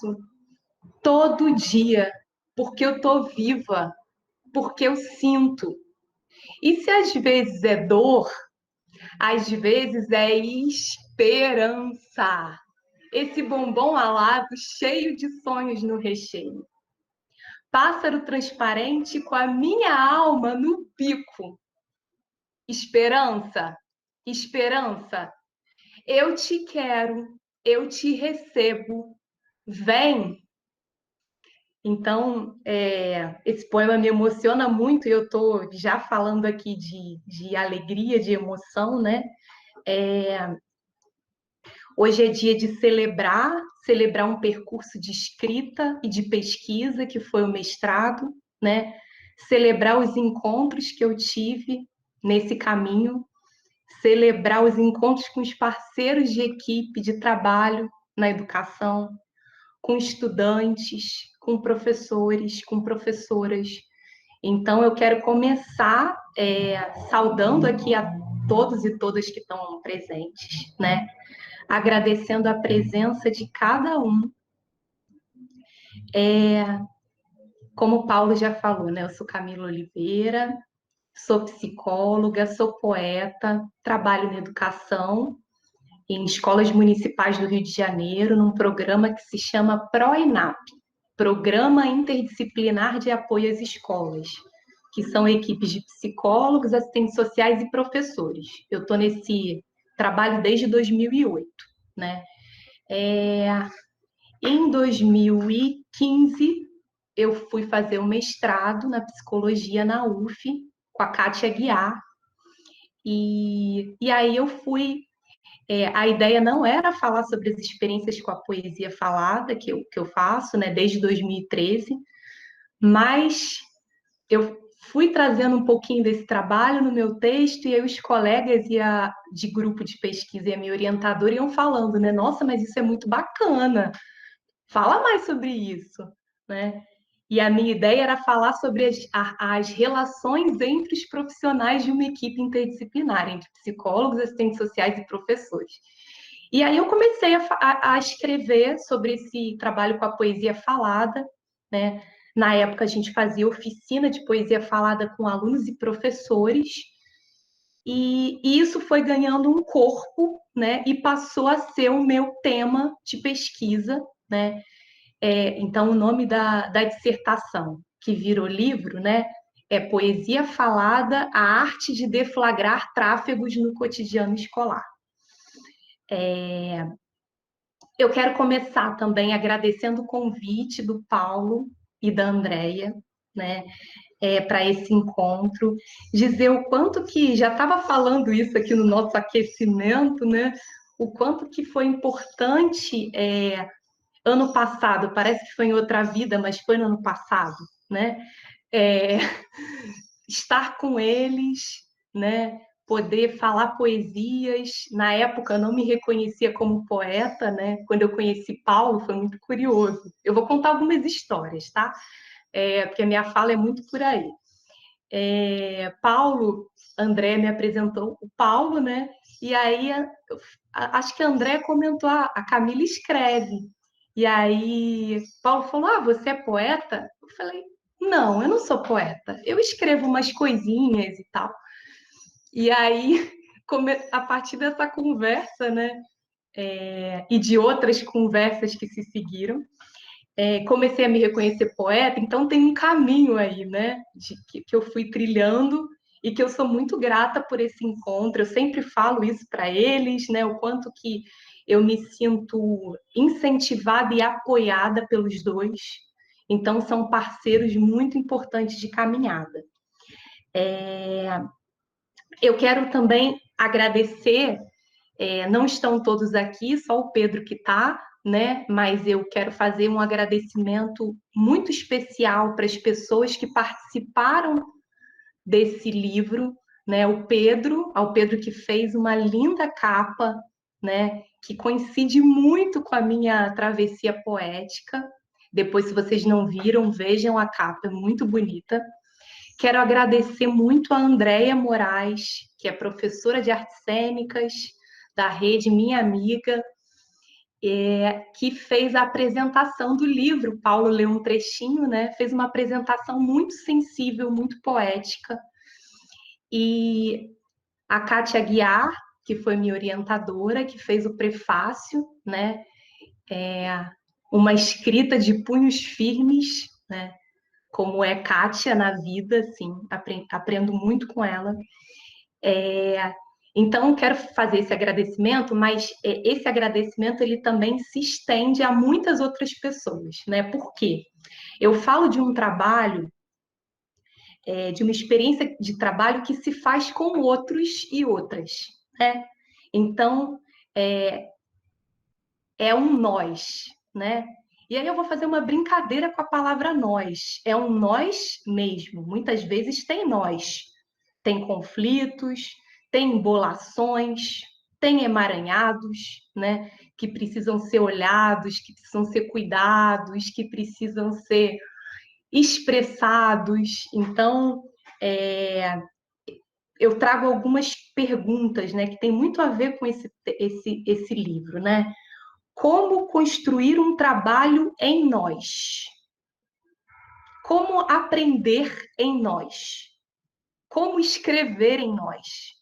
faço todo dia, porque eu tô viva, porque eu sinto. E se às vezes é dor, às vezes é esperança. Esse bombom alado cheio de sonhos no recheio. Pássaro transparente com a minha alma no bico. Esperança, esperança. Eu te quero, eu te recebo. Vem. Então, esse poema me emociona muito e eu estou já falando aqui de alegria, de emoção, né? Hoje é dia de celebrar um percurso de escrita e de pesquisa, que foi o mestrado, né? Celebrar os encontros que eu tive nesse caminho, celebrar os encontros com os parceiros de equipe de trabalho na educação, com estudantes, com professores, com professoras. Então, eu quero começar saudando aqui a todos e todas que estão presentes, né? Agradecendo a presença de cada um. Como o Paulo já falou, né? Eu sou Camila Oliveira, sou psicóloga, sou poeta, trabalho na educação, em escolas municipais do Rio de Janeiro, num programa que se chama PROENAP, Programa Interdisciplinar de Apoio às Escolas, que são equipes de psicólogos, assistentes sociais e professores. Eu estou nesse trabalho desde 2008, né? Em 2015, eu fui fazer um mestrado na psicologia na UF, com a Kátia Guiar, e aí eu fui. A ideia não era falar sobre as experiências com a poesia falada, que eu faço, né, desde 2013, mas eu fui trazendo um pouquinho desse trabalho no meu texto, e aí os colegas de grupo de pesquisa e a minha orientadora iam falando, né? Nossa, mas isso é muito bacana, fala mais sobre isso, né? E a minha ideia era falar sobre as relações entre os profissionais de uma equipe interdisciplinar, entre psicólogos, assistentes sociais e professores. E aí eu comecei a escrever sobre esse trabalho com a poesia falada, né? Na época a gente fazia oficina de poesia falada com alunos e professores, e isso foi ganhando um corpo, né? E passou a ser o meu tema de pesquisa, né? Então, o nome da dissertação, que virou livro, né, é Poesia Falada, a arte de deflagrar tráfegos no cotidiano escolar. Eu quero começar também agradecendo o convite do Paulo e da Andréia, né, para esse encontro, dizer o quanto que, já estava falando isso aqui no nosso aquecimento, né, o quanto que foi importante ano passado, parece que foi em outra vida, mas foi no ano passado, né? É, estar com eles, né? Poder falar poesias. Na época, eu não me reconhecia como poeta, né? Quando eu conheci Paulo, foi muito curioso. Eu vou contar algumas histórias, tá? Porque a minha fala é muito por aí. Paulo, André me apresentou o Paulo, né? E aí, acho que a André comentou, a Camila escreve. E aí, Paulo falou, você é poeta? Eu falei, não, eu não sou poeta. Eu escrevo umas coisinhas e tal. E aí, a partir dessa conversa, né? E de outras conversas que se seguiram, comecei a me reconhecer poeta, então tem um caminho aí, né, que eu fui trilhando e que eu sou muito grata por esse encontro. Eu sempre falo isso para eles, né, o quanto que eu me sinto incentivada e apoiada pelos dois. Então, são parceiros muito importantes de caminhada. Eu quero também agradecer, não estão todos aqui, só o Pedro que está, né? Mas eu quero fazer um agradecimento muito especial para as pessoas que participaram desse livro, né? Ao Pedro que fez uma linda capa, né? Que coincide muito com a minha travessia poética. Depois, se vocês não viram, vejam a capa, é muito bonita. Quero agradecer muito a Andréia Moraes, que é professora de artes cênicas da rede, minha amiga, que fez a apresentação do livro. Paulo leu um trechinho, né? Fez uma apresentação muito sensível, muito poética. E a Kátia Guiar, que foi minha orientadora, que fez o prefácio, né? Uma escrita de punhos firmes, né? Como é Kátia na vida, assim, aprendo muito com ela. Então, quero fazer esse agradecimento, mas esse agradecimento ele também se estende a muitas outras pessoas, né? Por quê? Eu falo de um trabalho, de uma experiência de trabalho que se faz com outros e outras, né? Então, é um nós, né? E aí eu vou fazer uma brincadeira com a palavra nós. É um nós mesmo. Muitas vezes tem nós. Tem conflitos, tem embolações, tem emaranhados, né? Que precisam ser olhados, que precisam ser cuidados, que precisam ser expressados. Então, eu trago algumas perguntas, né? Que tem muito a ver com esse livro, né? Como construir um trabalho em nós? Como aprender em nós? Como escrever em nós?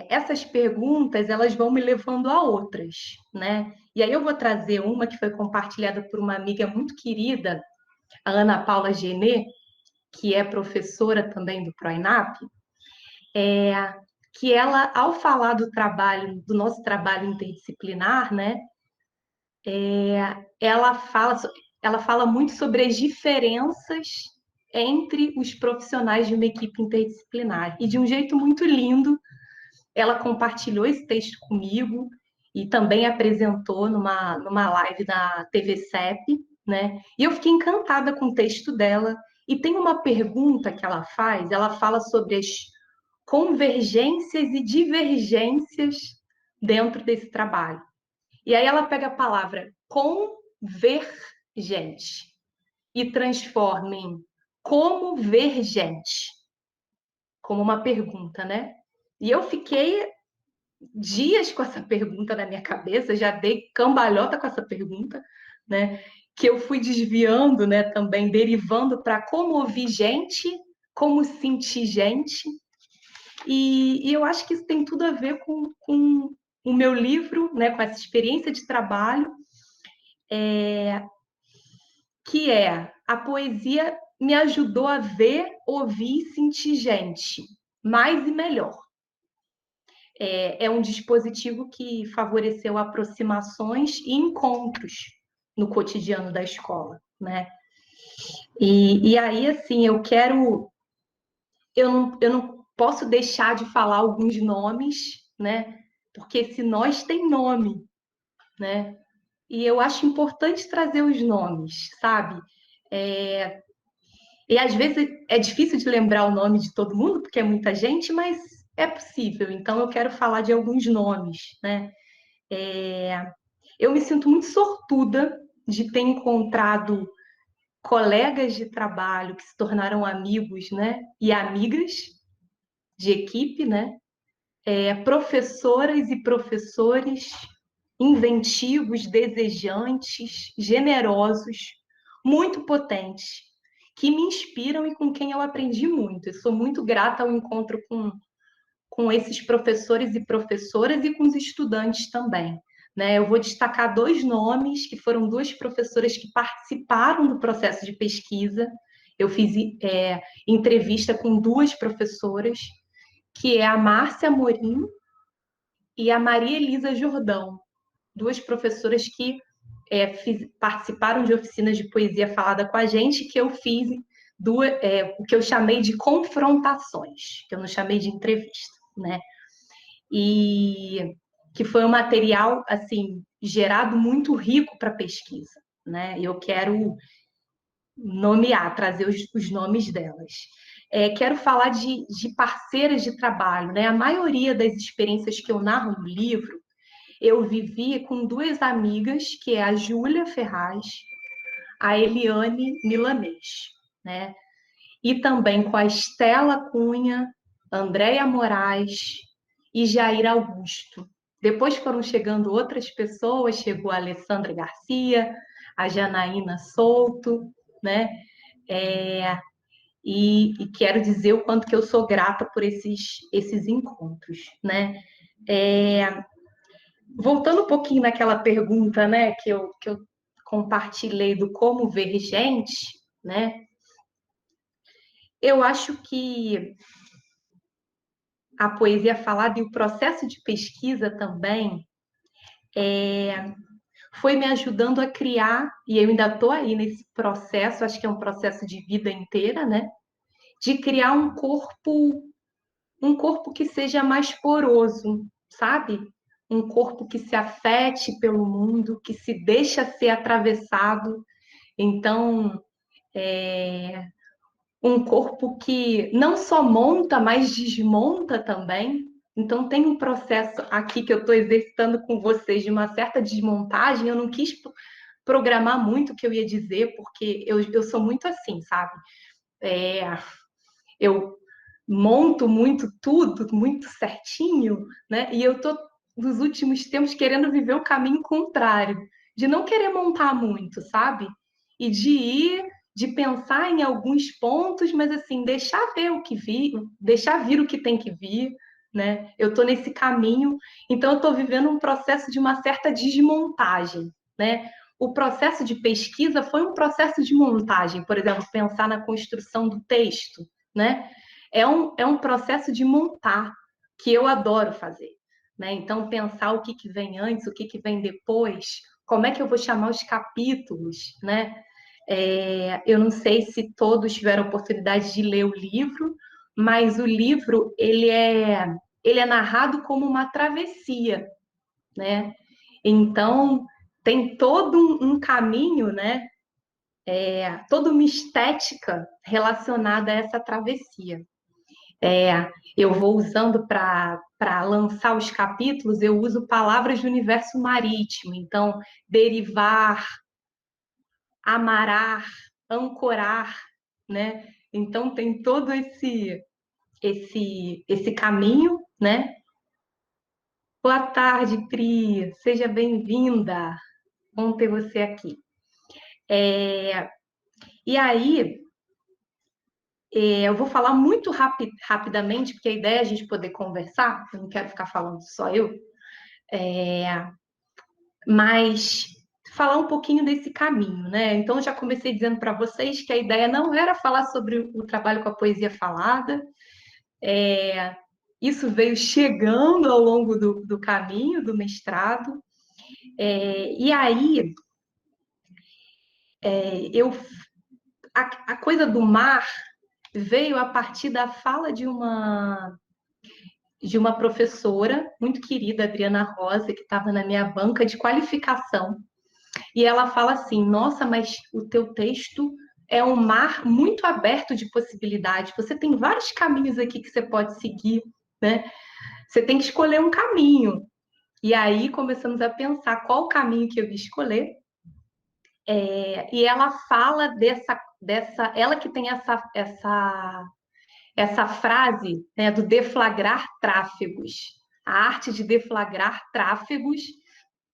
Essas perguntas, elas vão me levando a outras, né? E aí eu vou trazer uma que foi compartilhada por uma amiga muito querida, a Ana Paula Genê, que é professora também do PROENAP, que ela, ao falar do trabalho, do nosso trabalho interdisciplinar, né? ela fala, ela fala muito sobre as diferenças entre os profissionais de uma equipe interdisciplinar. E de um jeito muito lindo, ela compartilhou esse texto comigo e também apresentou numa live da TV CEP, né? E eu fiquei encantada com o texto dela. E tem uma pergunta que ela fala sobre as convergências e divergências dentro desse trabalho. E aí ela pega a palavra convergente e transforma em como ver gente, como uma pergunta, né? E eu fiquei dias com essa pergunta na minha cabeça, já dei cambalhota com essa pergunta, né? Que eu fui desviando, né? Também derivando para como ouvir gente, como sentir gente. E eu acho que isso tem tudo a ver com o meu livro, né? Com essa experiência de trabalho, que é a poesia me ajudou a ver, ouvir e sentir gente, mais e melhor. É um dispositivo que favoreceu aproximações e encontros no cotidiano da escola, né? E aí, assim, eu não posso deixar de falar alguns nomes, né? Porque esse nós tem nome, né? E eu acho importante trazer os nomes, sabe? E às vezes é difícil de lembrar o nome de todo mundo, porque é muita gente, mas é possível. Então eu quero falar de alguns nomes, né? Eu me sinto muito sortuda de ter encontrado colegas de trabalho que se tornaram amigos, né? E amigas de equipe, né? Professoras e professores inventivos, desejantes, generosos, muito potentes, que me inspiram e com quem eu aprendi muito. Eu sou muito grata ao encontro com esses professores e professoras e com os estudantes também. Né? Eu vou destacar dois nomes, que foram duas professoras que participaram do processo de pesquisa. Eu fiz entrevista com duas professoras, que é a Márcia Amorim e a Maria Elisa Jordão, duas professoras que participaram de oficinas de poesia falada com a gente, que eu fiz o que eu chamei de confrontações, que eu não chamei de entrevista, né? E que foi um material, assim, gerado muito rico para pesquisa, né? Eu quero nomear, trazer os nomes delas. Quero falar de parceiras de trabalho, né? A maioria das experiências que eu narro no livro, eu vivi com duas amigas, que é a Júlia Ferraz, a Eliane Milanês, né? E também com a Estela Cunha, Andréia Moraes e Jair Augusto. Depois foram chegando outras pessoas, chegou a Alessandra Garcia, a Janaína Souto, né? É, e quero dizer o quanto que eu sou grata por esses encontros, né? É, voltando um pouquinho naquela pergunta, né, que eu compartilhei do como ver gente, né? Eu acho que a poesia falada e o processo de pesquisa também foi me ajudando a criar, e eu ainda estou aí nesse processo, acho que é um processo de vida inteira, né? De criar um corpo que seja mais poroso, sabe? Um corpo que se afete pelo mundo, que se deixa ser atravessado. Então, um corpo que não só monta, mas desmonta também. Então, tem um processo aqui que eu estou exercitando com vocês de uma certa desmontagem. Eu não quis programar muito o que eu ia dizer, porque eu sou muito assim, sabe? É, eu monto muito tudo, muito certinho, né? E eu tô nos últimos tempos querendo viver o caminho contrário, de não querer montar muito, sabe? E de pensar em alguns pontos, mas assim, deixar ver o que vi, deixar vir o que tem que vir, né? Eu tô nesse caminho, então eu tô vivendo um processo de uma certa desmontagem, né? O processo de pesquisa foi um processo de montagem, por exemplo, pensar na construção do texto, né? É um processo de montar que eu adoro fazer, né? Então, pensar o que, que vem antes, o que, que vem depois, como é que eu vou chamar os capítulos, né? Eu não sei se todos tiveram oportunidade de ler o livro, mas o livro ele é narrado como uma travessia, né? Então tem todo um caminho, né? Toda uma estética relacionada a essa travessia. Eu vou usando para lançar os capítulos, eu uso palavras do universo marítimo. Então, derivar, amarar, ancorar, né? Então, tem todo esse caminho, né? Boa tarde, Pri. Seja bem-vinda. Bom ter você aqui. E aí, eu vou falar muito rapidamente, porque a ideia é a gente poder conversar, eu não quero ficar falando só eu, mas falar um pouquinho desse caminho, né? Então, eu já comecei dizendo para vocês que a ideia não era falar sobre o trabalho com a poesia falada, isso veio chegando ao longo do caminho, do mestrado, e aí eu a coisa do mar veio a partir da fala de uma professora muito querida, Adriana Rosa, que estava na minha banca de qualificação. E ela fala assim: nossa, mas o teu texto é um mar muito aberto de possibilidades. Você tem vários caminhos aqui que você pode seguir, né? Você tem que escolher um caminho. E aí começamos a pensar qual o caminho que eu ia escolher. E ela fala ela que tem essa frase, né, do deflagrar tráfegos, a arte de deflagrar tráfegos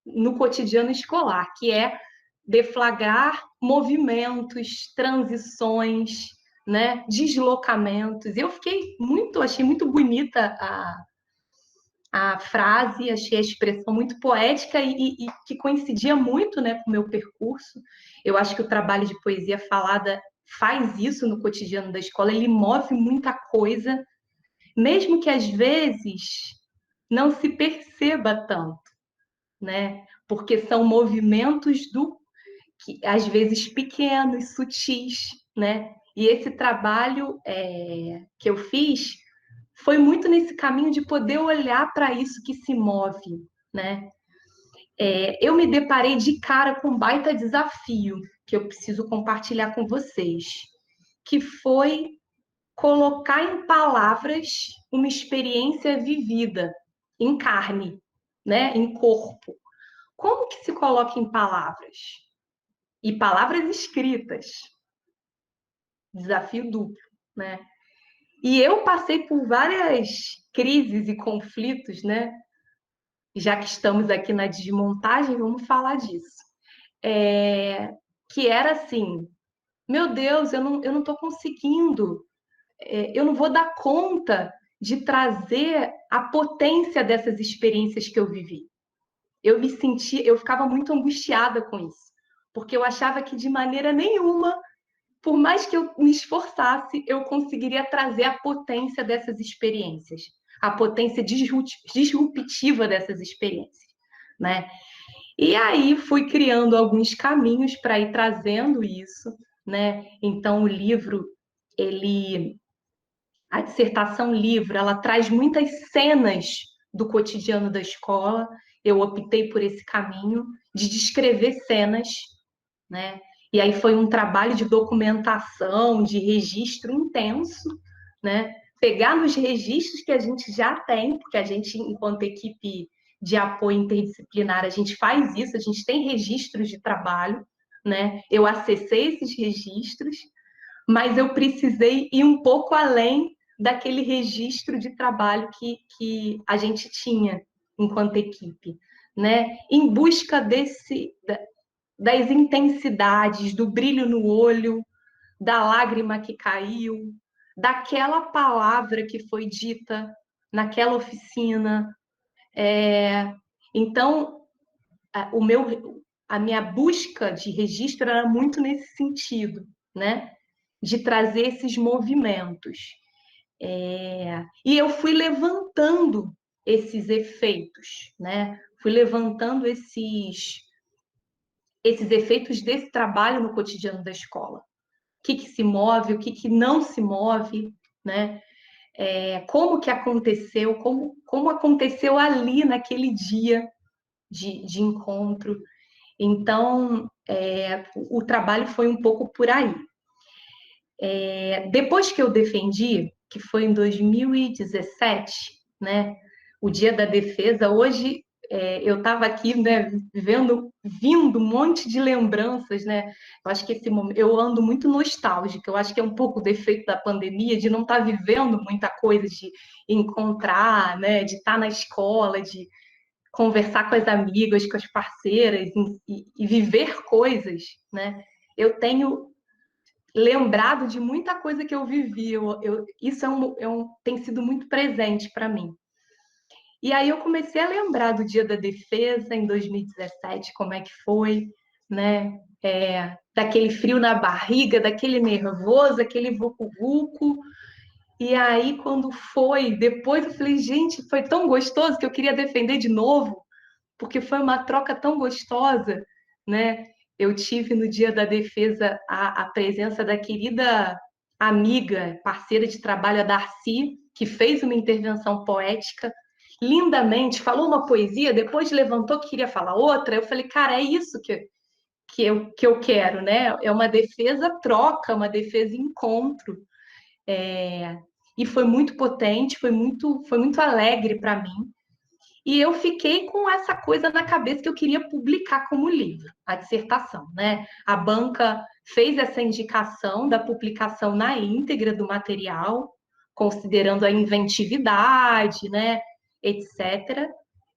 no cotidiano escolar, que é deflagrar movimentos, transições, né, deslocamentos. Achei muito bonita a frase, achei a expressão muito poética e que coincidia muito, né, com o meu percurso. Eu acho que o trabalho de poesia falada faz isso no cotidiano da escola, ele move muita coisa, mesmo que às vezes não se perceba tanto, né? Porque são movimentos que às vezes pequenos, sutis, né? E esse trabalho que eu fiz foi muito nesse caminho de poder olhar para isso que se move, né? Eu me deparei de cara com um baita desafio que eu preciso compartilhar com vocês, que foi colocar em palavras uma experiência vivida, em carne, né? Em corpo. Como que se coloca em palavras? E palavras escritas. Desafio duplo, né? E eu passei por várias crises e conflitos, né? já que estamos aqui na desmontagem, vamos falar disso. Que era assim, meu Deus, eu não estou conseguindo, eu não vou dar conta de trazer a potência dessas experiências que eu vivi. Eu ficava muito angustiada com isso, porque eu achava que de maneira nenhuma, por mais que eu me esforçasse, eu conseguiria trazer a potência dessas experiências, a potência disruptiva dessas experiências, né? E aí fui criando alguns caminhos para ir trazendo isso, né? Então o livro, a dissertação livro, ela traz muitas cenas do cotidiano da escola. Eu optei por esse caminho de descrever cenas, né? E aí foi um trabalho de documentação, de registro intenso, né? Pegar nos registros que a gente já tem, porque a gente, enquanto equipe de apoio interdisciplinar, a gente faz isso, a gente tem registros de trabalho, né? Eu acessei esses registros, mas eu precisei ir um pouco além daquele registro de trabalho que a gente tinha enquanto equipe, né? Em busca das intensidades, do brilho no olho, da lágrima que caiu, daquela palavra que foi dita naquela oficina. Então, a minha busca de registro era muito nesse sentido, né? De trazer esses movimentos. E eu fui levantando esses efeitos, né? Fui levantando esses efeitos desse trabalho no cotidiano da escola. O que se move, o que não se move, né? Como que aconteceu, como aconteceu ali naquele dia de encontro. Então, o trabalho foi um pouco por aí. Depois que eu defendi, que foi em 2017, né, o Dia da Defesa, hoje eu estava aqui, né, vindo um monte de lembranças, né? Eu acho que esse momento, eu ando muito nostálgica, eu acho que é um pouco o defeito da pandemia, de não estar vivendo muita coisa, de encontrar, né, de estar na escola, de conversar com as amigas, com as parceiras e viver coisas, né? Eu tenho lembrado de muita coisa que eu vivi. Isso tem sido muito presente para mim. E aí eu comecei a lembrar do Dia da Defesa em 2017, como é que foi, né? Daquele frio na barriga, daquele nervoso, aquele vucu-vucu. E aí, quando foi, depois eu falei, gente, foi tão gostoso que eu queria defender de novo, porque foi uma troca tão gostosa, né? Eu tive no Dia da Defesa a presença da querida amiga, parceira de trabalho, a Darcy, que fez uma intervenção poética lindamente, falou uma poesia, depois levantou que queria falar outra. Eu falei, cara, é isso que eu quero, né? É uma defesa troca, uma defesa encontro. E foi muito potente, foi muito alegre para mim. E eu fiquei com essa coisa na cabeça que eu queria publicar como livro, a dissertação, né? A banca fez essa indicação da publicação na íntegra do material, considerando a inventividade, né, etc.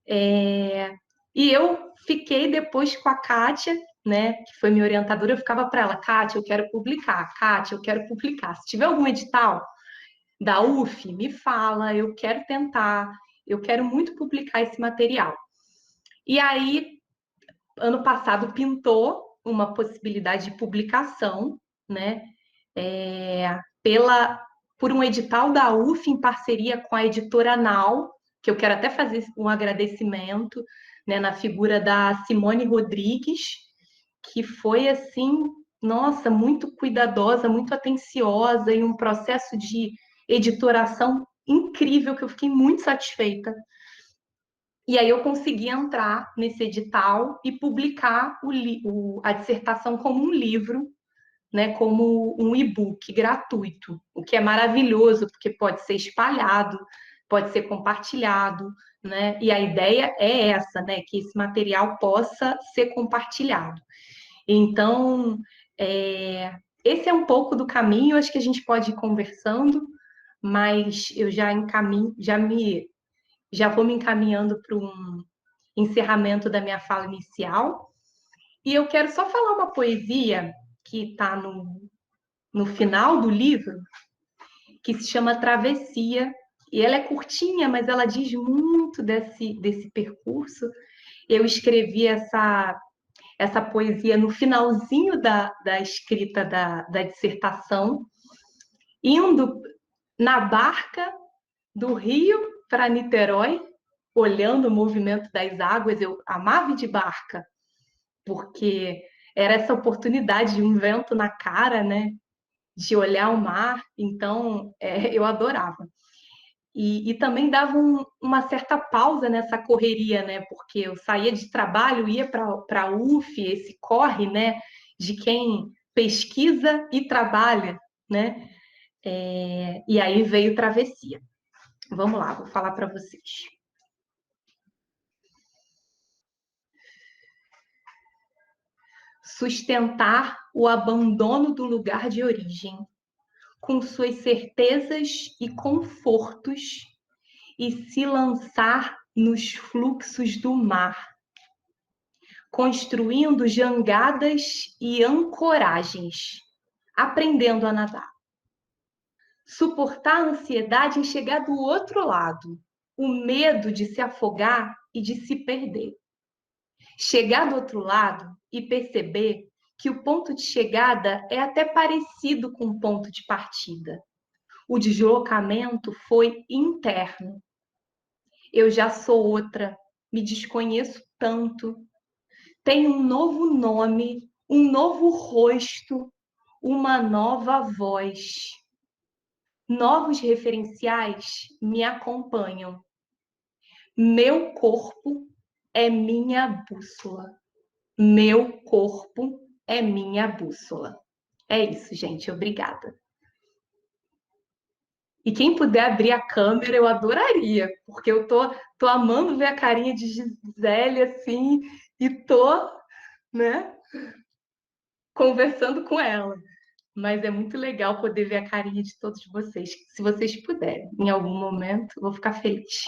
E eu fiquei depois com a Kátia, né, que foi minha orientadora, eu ficava para ela, Kátia, eu quero publicar, Kátia, eu quero publicar. Se tiver algum edital da UF, me fala, eu quero tentar, eu quero muito publicar esse material. E aí, ano passado, pintou uma possibilidade de publicação, né, por um edital da UF em parceria com a editora Nau, que eu quero até fazer um agradecimento, né, na figura da Simone Rodrigues, que foi assim, nossa, muito cuidadosa, muito atenciosa, em um processo de editoração incrível, que eu fiquei muito satisfeita. E aí eu consegui entrar nesse edital e publicar a dissertação como um livro, né, como um e-book gratuito, o que é maravilhoso, porque pode ser espalhado, pode ser compartilhado, né? E a ideia é essa, né, que esse material possa ser compartilhado. Então, esse é um pouco do caminho, acho que a gente pode ir conversando, mas eu já encaminho, já vou me encaminhando encerramento da minha fala inicial. E eu quero só falar uma poesia que está no final do livro, que se chama Travessia. E ela é curtinha, mas ela diz muito desse percurso. Eu escrevi essa poesia no finalzinho da escrita da dissertação, indo na barca do Rio para Niterói, olhando o movimento das águas. Eu amava ir de barca, porque era essa oportunidade de um vento na cara, né? De olhar o mar. Então, eu adorava. E também dava uma certa pausa nessa correria, né? Porque eu saía de trabalho, ia para a UF, esse corre, né? De quem pesquisa e trabalha, né? E aí veio Travessia. Vamos lá, vou falar para vocês. Sustentar o abandono do lugar de origem, com suas certezas e confortos, e se lançar nos fluxos do mar, construindo jangadas e ancoragens, aprendendo a nadar. Suportar a ansiedade em chegar do outro lado, o medo de se afogar e de se perder. Chegar do outro lado e perceber que o ponto de chegada é até parecido com o ponto de partida. O deslocamento foi interno. Eu já sou outra, me desconheço tanto. Tenho um novo nome, um novo rosto, uma nova voz. Novos referenciais me acompanham. Meu corpo é minha bússola. Meu corpo é minha bússola. É isso, gente. Obrigada. E quem puder abrir a câmera, eu adoraria, porque eu tô amando ver a carinha de Gisele, assim, e tô, né, conversando com ela. Mas é muito legal poder ver a carinha de todos vocês. Se vocês puderem, em algum momento, eu vou ficar feliz.